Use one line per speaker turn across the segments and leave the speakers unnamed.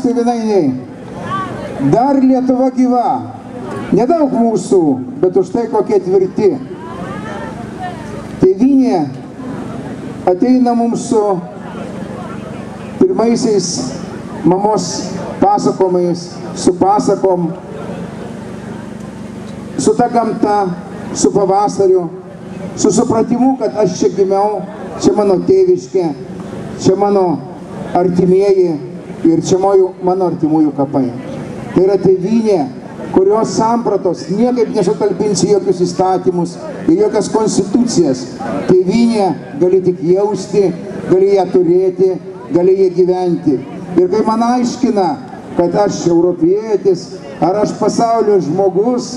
tėvynainiai, dar Lietuva gyva. Nedaug mūsų, bet už tai kokie tvirti. Tėvynė ateina mums su pirmaisiais mamos pasakojimais, su pasakom, su ta gamta, su pavasariu, su supratimu, kad aš čia gimiau, čia mano tėviškė, čia mano artimieji ir čia mano artimųjų kapai. Tai yra tėvynė, kurios sampratos niekaip nesutalpinsi jokius įstatymus ir jokias konstitucijas. Tėvynė gali tik jausti, gali ją turėti, gali ją gyventi. Ir kai man aiškina, kad aš europietis ar aš pasaulio žmogus,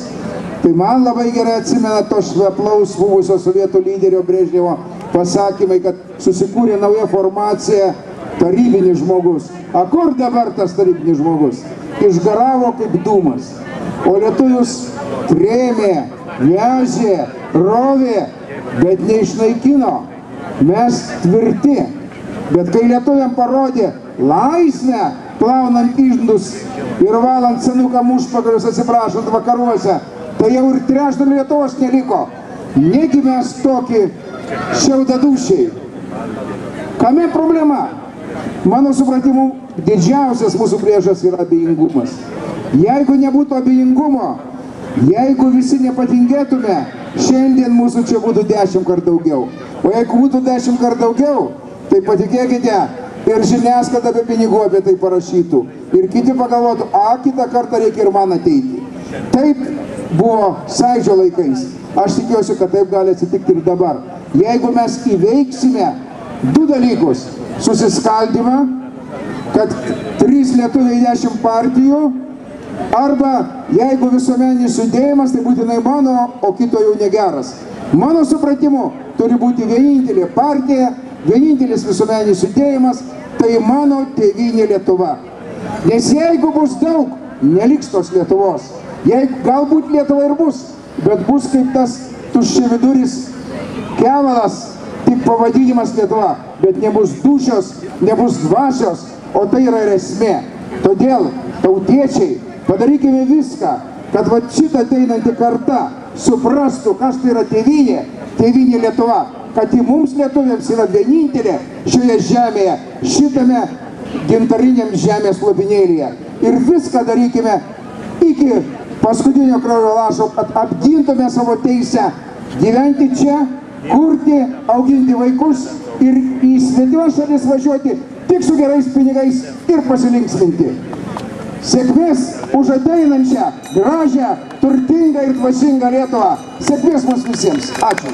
tai man labai gerai atsimena to šveplaus buvusio sovietų lyderio Brežnevo pasakymai, kad susikūrė nauja formacija tarybinis žmogus. A kur dabar tas tarybinis žmogus? Išgaravo kaip dūmas. O lietuvius trėmė, vežė, rovė, bet neišnaikino. Mes tvirti. Bet kai lietuviam parodė laisvę, plaunant iždus ir valant senukam užpakalius, atsiprašant, vakaruose, tai jau ir trečdalį Lietuvos neliko. Negi mes tokie šiaudadūšiai. Kame problema? Mano supratimu, didžiausias mūsų priešas yra abejingumas. Jeigu nebūtų abejingumo, jeigu visi nepatingėtume, šiandien mūsų čia būtų 10 kartų daugiau. O jeigu būtų 10 kartų daugiau, tai patikėkite, ir žiniasklaida apie pinigų apie tai parašytų. Ir kiti pagalvotų, kitą kartą reikia ir man ateiti. Taip buvo Sąjūdžio laikais. Aš tikiuosi, kad taip gali atsitikti ir dabar. Jeigu mes įveiksime du dalykus. Susiskaldymą, kad 3 lietuviai 10 partijų, arba jeigu visuomeninis judėjimas, tai būtinai mano, o kito jau negeras. Mano supratimu, turi būti vienintelė partija, vienintelis visuomeninis judėjimas, tai mano tėvynė Lietuva. Nes jeigu bus daug, neliks tos Lietuvos. Jeigu galbūt Lietuva ir bus, bet bus kaip tas tuščiaviduris kevalas, tik pavadinimas Lietuva, bet nebus dūšios, nebus dvasios, o tai yra ir esmė. Todėl, tautiečiai, padarykime viską, kad va šitą ateinantį kartą suprastų, kas tai yra tėvynė, tėvynė Lietuva, kad į mums lietuviams yra vienintelė šioje žemėje, šitame gintariniam žemės lopinėlyje. Ir viską darykime iki paskutinio kraujo lašo, kad apgintume savo teisę gyventi čia, kurti, auginti vaikus ir į svetimas šalis važiuoti tik su gerais pinigais ir pasilinksminti. Sėkmės už ateinančią, gražią, turtingą ir dvasingą Lietuvą. Sėkmės mums visiems. Ačiū.